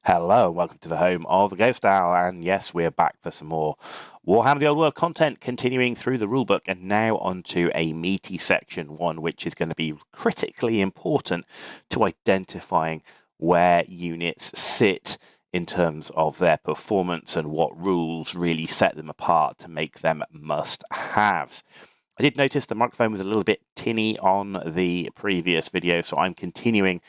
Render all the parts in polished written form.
Hello, and welcome to the home of the Ghost Owl, and yes, we're back for some more Warhammer The Old World content, continuing through the rulebook, and now onto a meaty section one, which is going to be critically important to identifying where units sit in terms of their performance and what rules really set them apart to make them must-haves. I did notice the microphone was a little bit tinny on the previous video, so I'm continuing.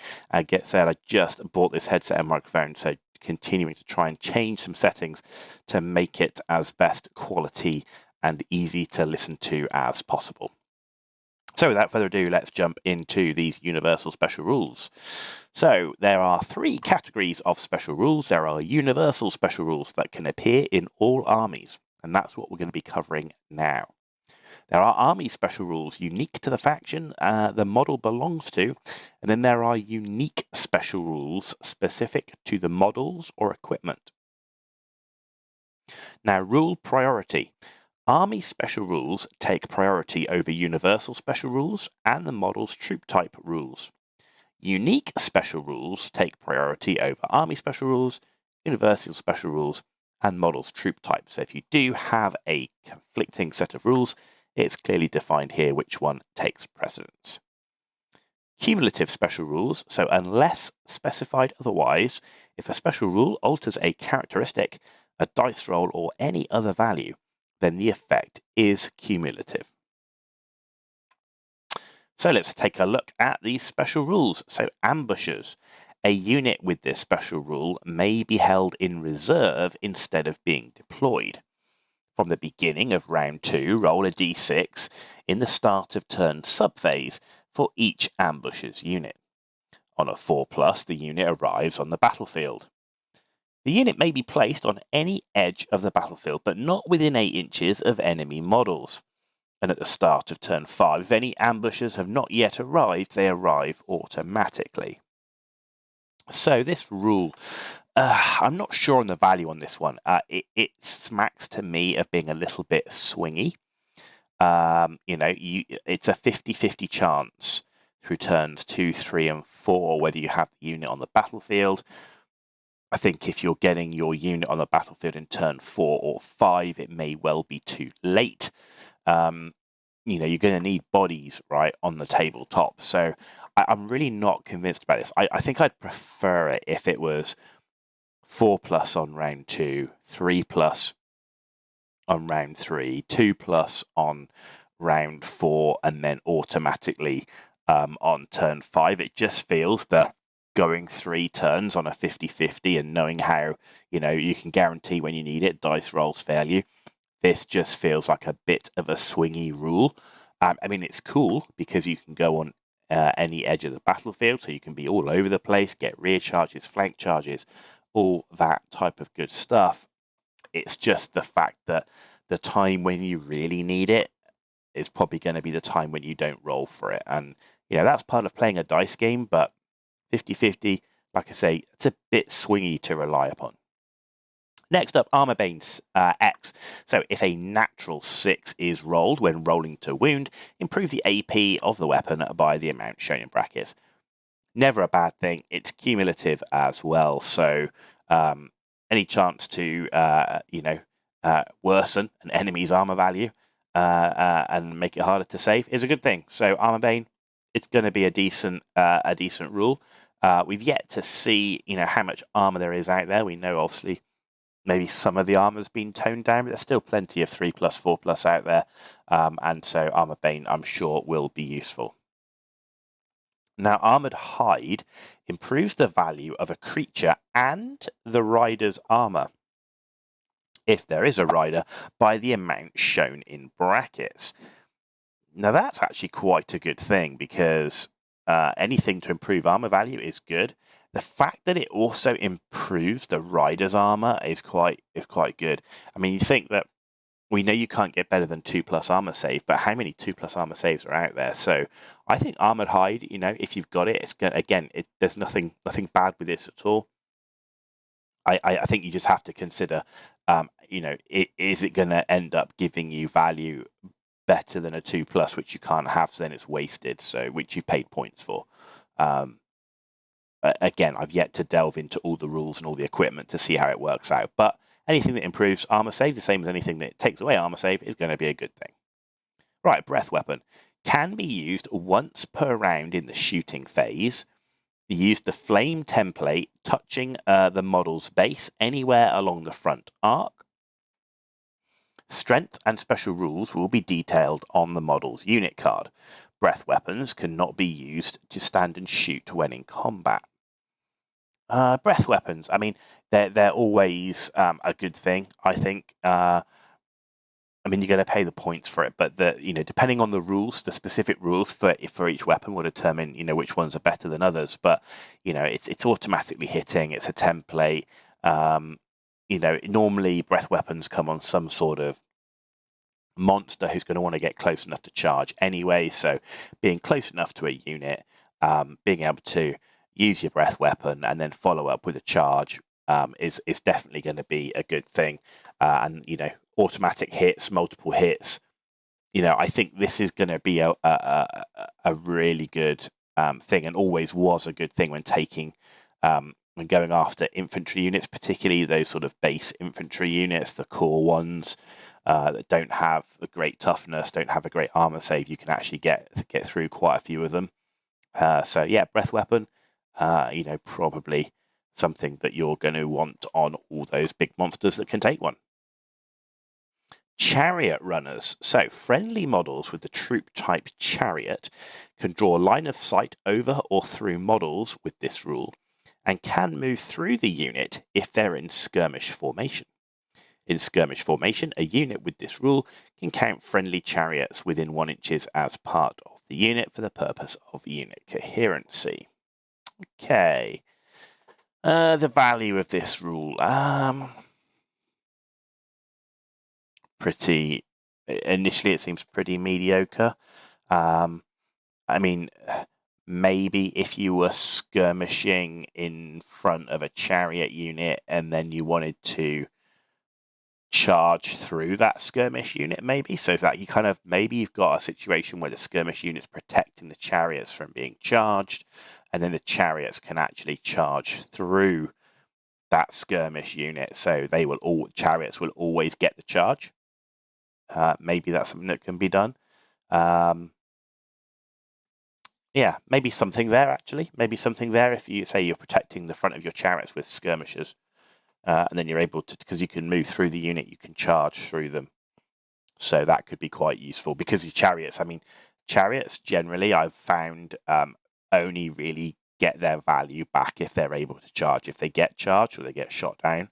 Get said, I just bought this headset and microphone, so continuing to try and change some settings to make it as best quality and easy to listen to as possible. So without further ado, let's jump into these universal special rules. So there are three categories of special rules. There are universal special rules that can appear in all armies, and that's what we're going to be covering now. There are army special rules unique to the faction the model belongs to, and then there are unique special rules specific to the models or equipment. Now, rule priority. Army special rules take priority over universal special rules and the model's troop type rules. Unique special rules take priority over army special rules, universal special rules, and models troop type. So if you do have a conflicting set of rules, it's clearly defined here which one takes precedence. Cumulative special rules, so unless specified otherwise, if a special rule alters a characteristic, a dice roll, or any other value, then the effect is cumulative. So let's take a look at these special rules. So ambushers. A unit with this special rule may be held in reserve instead of being deployed. From the beginning of round 2, roll a d6 in the start of turn subphase for each ambusher's unit. On a 4+, the unit arrives on the battlefield. The unit may be placed on any edge of the battlefield, but not within 8 inches of enemy models. And at the start of turn 5, if any ambushers have not yet arrived, they arrive automatically. So this rule, I'm not sure on the value on this one. It smacks to me of being a little bit swingy. It's a 50-50 chance through turns 2, 3, and 4 whether you have the unit on the battlefield. I think if you're getting your unit on the battlefield in turn 4 or 5, it may well be too late. You're going to need bodies, right, on the tabletop. So I'm really not convinced about this. I think I'd prefer it if it was 4+ on round 2, 3+ on round 3, 2+ on round 4, and then automatically on turn 5. It just feels that going 3 turns on a 50-50 and knowing how, you can guarantee when you need it, dice rolls fail you. This just feels like a bit of a swingy rule. It's cool because you can go on any edge of the battlefield, so you can be all over the place, get rear charges, flank charges, all that type of good stuff. It's just the fact that the time when you really need it is probably going to be the time when you don't roll for it. And, that's part of playing a dice game, but 50-50, like I say, it's a bit swingy to rely upon. Next up, Armor Bane's X. So if a natural 6 is rolled when rolling to wound, improve the AP of the weapon by the amount shown in brackets. Never a bad thing. It's cumulative as well. So any chance to, worsen an enemy's armor value and make it harder to save is a good thing. So Armor Bane, it's going to be a decent rule. We've yet to see, how much armor there is out there. We know, obviously, maybe some of the armor's been toned down, but there's still plenty of 3+, 4+ out there. And so Armor Bane, I'm sure, will be useful. Now, Armored Hide improves the value of a creature and the rider's armor, if there is a rider, by the amount shown in brackets. Now, that's actually quite a good thing because anything to improve armor value is good. The fact that it also improves the rider's armor is quite good. You think that we know you can't get better than 2+ armor save, but how many 2+ armor saves are out there? So I think Armored Hide, if you've got it, it's good. Again, there's nothing bad with this at all. I think you just have to consider, is it going to end up giving you value better than a 2+, which you can't have, so then it's wasted, so which you paid points for. again, I've yet to delve into all the rules and all the equipment to see how it works out. But anything that improves armor save, the same as anything that takes away armor save, is going to be a good thing. Right, breath weapon. Can be used once per round in the shooting phase. Use the flame template touching the model's base anywhere along the front arc. Strength and special rules will be detailed on the model's unit card. Breath weapons cannot be used to stand and shoot when in combat. Breath weapons, I mean, they're always a good thing, I think. I mean, you're going to pay the points for it, but depending on the rules, the specific rules for each weapon will determine, which ones are better than others. But it's automatically hitting. It's a template. Normally breath weapons come on some sort of monster who's going to want to get close enough to charge anyway. So being close enough to a unit, being able to use your breath weapon and then follow up with a charge is definitely going to be a good thing. And automatic hits, multiple hits. I think this is going to be a really good thing, and always was a good thing when taking when going after infantry units, particularly those sort of base infantry units, the core ones that don't have a great toughness, don't have a great armor save. You can actually get through quite a few of them. So yeah, breath weapon, probably something that you're going to want on all those big monsters that can take one. Chariot runners. So friendly models with the troop type chariot can draw a line of sight over or through models with this rule, and can move through the unit if they're in skirmish formation. In skirmish formation, a unit with this rule can count friendly chariots within 1 inches as part of the unit for the purpose of unit coherency. Okay. The value of this rule. Initially it seems pretty mediocre. I mean, maybe if you were skirmishing in front of a chariot unit and then you wanted to charge through that skirmish unit, maybe, so that maybe you've got a situation where the skirmish unit's protecting the chariots from being charged, and then the chariots can actually charge through that skirmish unit, so chariots will always get the charge. Maybe that's something that can be done. Yeah, maybe something there, actually. Maybe something there if you say you're protecting the front of your chariots with skirmishers. And then you're able to, because you can move through the unit, you can charge through them. So that could be quite useful. Because your chariots, chariots generally I've found only really get their value back if they're able to charge. If they get charged or they get shot down,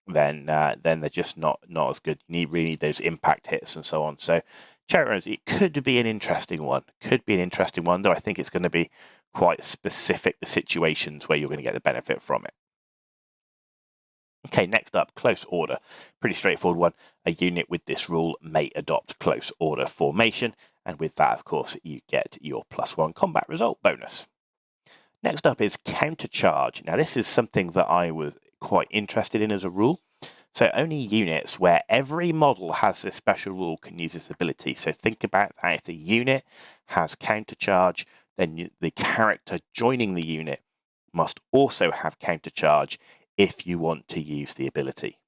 then they're just not as good. You really need those impact hits and so on. So chariot runners, it could be an interesting one. Though I think it's going to be quite specific, the situations where you're going to get the benefit from it. Okay, next up, close order. Pretty straightforward one. A unit with this rule may adopt close order formation, and with that, of course, you get your +1 combat result bonus. Next up is countercharge. Now, this is something that I was quite interested in as a rule. So only units where every model has this special rule can use this ability. So think about that. If the unit has countercharge, then the character joining the unit must also have countercharge if you want to use the ability.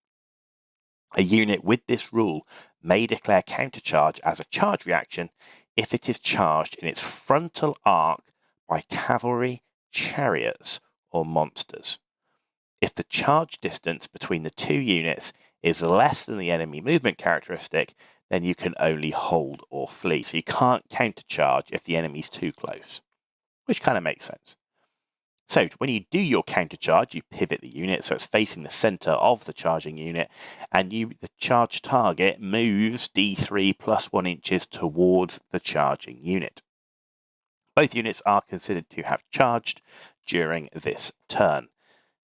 A unit with this rule may declare countercharge as a charge reaction if it is charged in its frontal arc by cavalry, chariots, or monsters. If the charge distance between the two units is less than the enemy movement characteristic, then you can only hold or flee. So you can't countercharge if the enemy's too close, which kind of makes sense. So when you do your countercharge, you pivot the unit so it's facing the center of the charging unit, and the charge target moves D3 + 1 inches towards the charging unit. Both units are considered to have charged during this turn.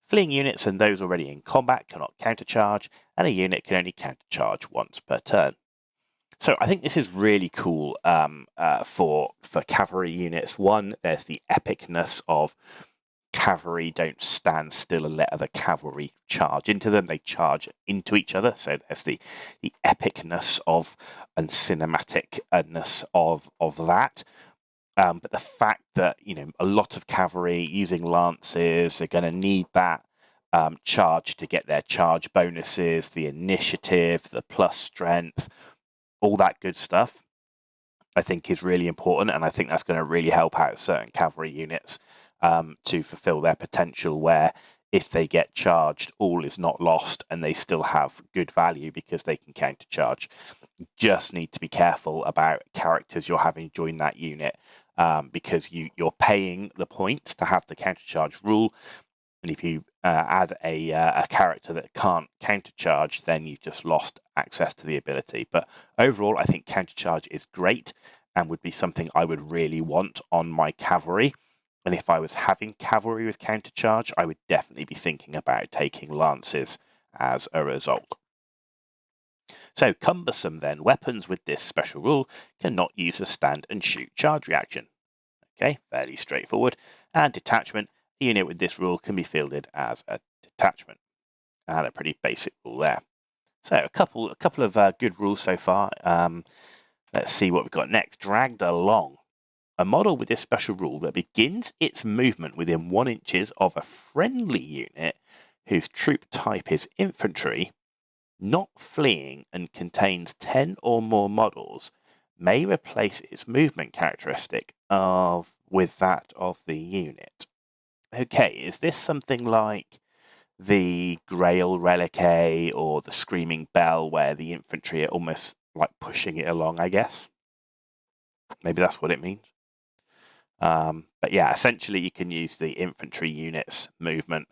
Fleeing units and those already in combat cannot countercharge, and a unit can only countercharge once per turn. So I think this is really cool for cavalry units. One, there's the epicness of cavalry don't stand still and let other cavalry charge into them. They charge into each other. So there's the epicness of and cinematicness of that. But the fact that, a lot of cavalry using lances are going to need that charge to get their charge bonuses, the initiative, the plus strength, all that good stuff, I think is really important. And I think that's going to really help out certain cavalry units to fulfill their potential, where if they get charged, all is not lost and they still have good value because they can countercharge. You just need to be careful about characters you're having join that unit, because you're paying the points to have the countercharge rule. And if you add a character that can't countercharge, then you've just lost access to the ability. But overall, I think countercharge is great and would be something I would really want on my cavalry. And if I was having cavalry with countercharge, I would definitely be thinking about taking lances as a result. So cumbersome then. Weapons with this special rule cannot use a stand and shoot charge reaction. Okay, fairly straightforward. And detachment. A unit with this rule can be fielded as a detachment. And a pretty basic rule there. So a couple of good rules so far. Let's see what we've got next. Dragged along. A model with this special rule that begins its movement within 1 inches of a friendly unit whose troop type is infantry, not fleeing, and contains 10 or more models, may replace its movement characteristic with that of the unit. Okay, is this something like the Grail Reliquae or the Screaming Bell, where the infantry are almost like pushing it along, I guess? Maybe that's what it means. But yeah, essentially you can use the infantry unit's movement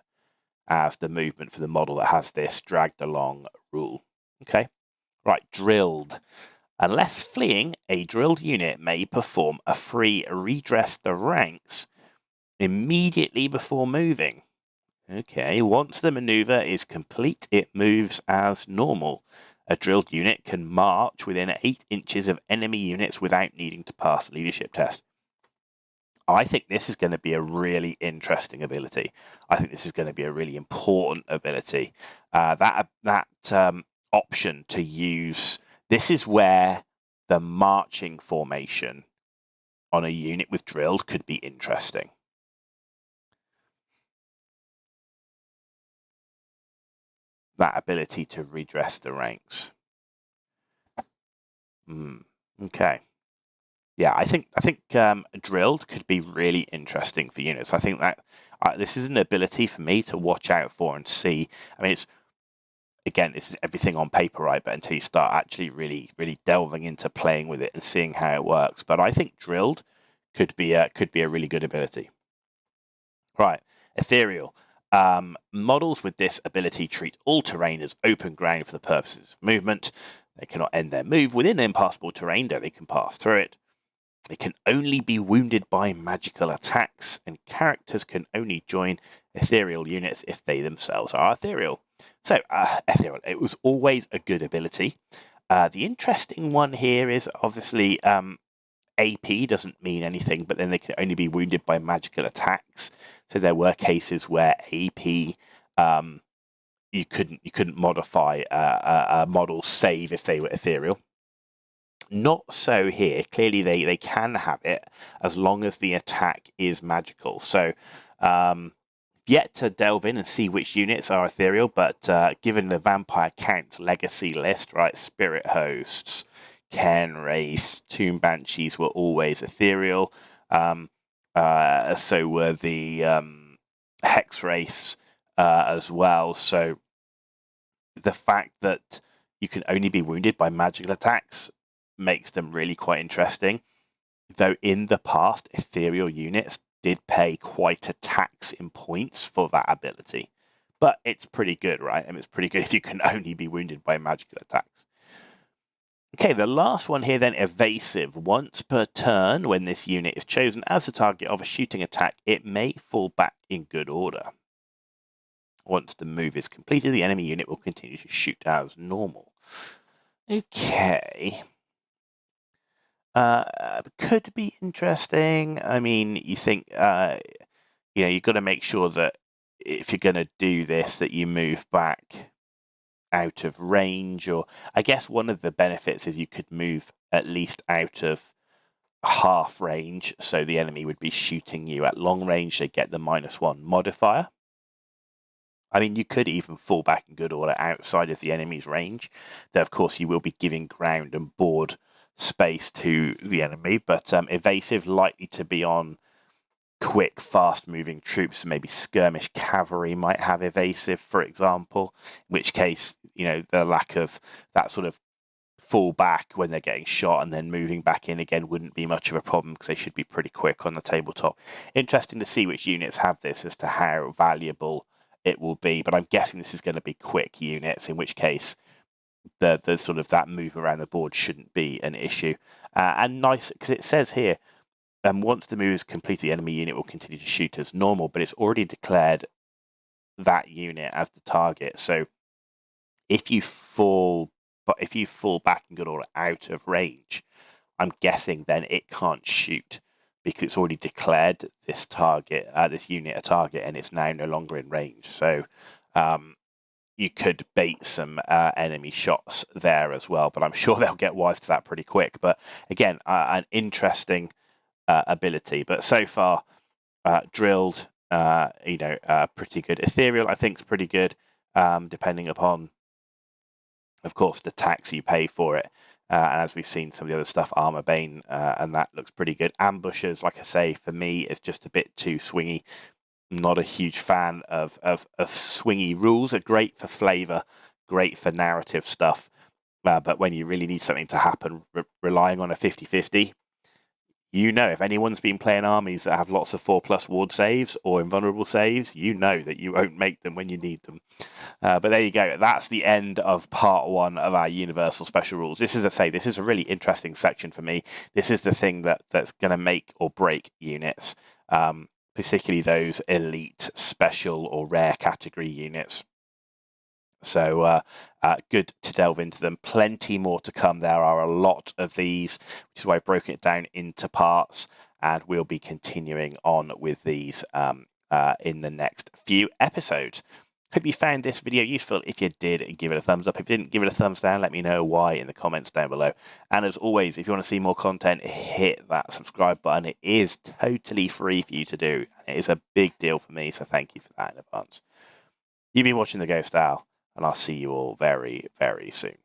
as the movement for the model that has this dragged along rule. Okay, right, drilled. Unless fleeing, a drilled unit may perform a free redress the ranks immediately before moving. Okay, once the maneuver is complete, it moves as normal. A drilled unit can march within 8 inches of enemy units without needing to pass a leadership test. I think this is going to be a really interesting ability. I think this is going to be a really important ability. That option to use, this is where the marching formation on a unit with drilled could be interesting. That ability to redress the ranks. Okay. Yeah, I think drilled could be really interesting for units. I think that this is an ability for me to watch out for and see. I mean, this is everything on paper, right? But until you start actually really delving into playing with it and seeing how it works. But I think drilled could be a really good ability. Right, ethereal. Models with this ability treat all terrain as open ground for the purposes of movement. They cannot end their move within impassable terrain, though they can pass through it. They can only be wounded by magical attacks, and characters can only join ethereal units if they themselves are ethereal. So, ethereal, it was always a good ability. The interesting one here is obviously AP doesn't mean anything, but then they can only be wounded by magical attacks. So there were cases where AP you couldn't modify a model's save if they were ethereal. Not so here. Clearly, they can have it as long as the attack is magical. So, yet to delve in and see which units are ethereal, but given the Vampire Count Legacy list, right, Spirit Hosts, Cairn Wraiths, Tomb Banshees were always ethereal. So were the Hex Wraiths as well. So the fact that you can only be wounded by magical attacks makes them really quite interesting. Though in the past, ethereal units did pay quite a tax in points for that ability. But it's pretty good, right? And it's pretty good if you can only be wounded by magical attacks. Okay, the last one here then, evasive. Once per turn, when this unit is chosen as the target of a shooting attack, it may fall back in good order. Once the move is completed, the enemy unit will continue to shoot as normal. Okay. Could be interesting. I mean, you think, you've got to make sure that if you're going to do this, that you move back out of range, or I guess one of the benefits is you could move at least out of half range, so the enemy would be shooting you at long range. They get the -1 modifier. I mean, you could even fall back in good order outside of the enemy's range. Though, of course, you will be giving ground and board space to the enemy, but evasive likely to be on quick, fast-moving troops. Maybe skirmish cavalry might have evasive, for example, in which case, you know, the lack of that sort of fall back when they're getting shot and then moving back in again wouldn't be much of a problem because they should be pretty quick on the tabletop. Interesting to see which units have this as to how valuable it will be, but I'm guessing this is going to be quick units, in which case the sort of that move around the board shouldn't be an issue. And nice, because it says here, once the move is completed, the enemy unit will continue to shoot as normal, but it's already declared that unit as the target. So if you fall back in good order out of range, I'm guessing then it can't shoot because it's already declared this target, this unit a target, and it's now no longer in range. So you could bait some enemy shots there as well, but I'm sure they'll get wise to that pretty quick. But again, an interesting ability. But so far, drilled, pretty good. Ethereal, I think, is pretty good, depending upon, of course, the tax you pay for it. And as we've seen some of the other stuff, Armor Bane, and that looks pretty good. Ambushers, like I say, for me, is just a bit too swingy. I'm not a huge fan of swingy rules. Are great for flavour, great for narrative stuff. But when you really need something to happen, relying on a 50-50, you know, if anyone's been playing armies that have lots of 4+ ward saves or invulnerable saves, you know that you won't make them when you need them. But there you go. That's the end of part 1 of our universal special rules. This is a really interesting section for me. This is the thing that's going to make or break units, particularly those elite, special, or rare category units. So good to delve into them. Plenty more to come. There are a lot of these, which is why I've broken it down into parts, and we'll be continuing on with these in the next few episodes. Hope you found this video useful. If you did, give it a thumbs up. If you didn't, give it a thumbs down. Let me know why in the comments down below. And as always, if you want to see more content, hit that subscribe button. It is totally free for you to do. It is a big deal for me, so thank you for that in advance. You've been watching The Ghost Owl, and I'll see you all very, very soon.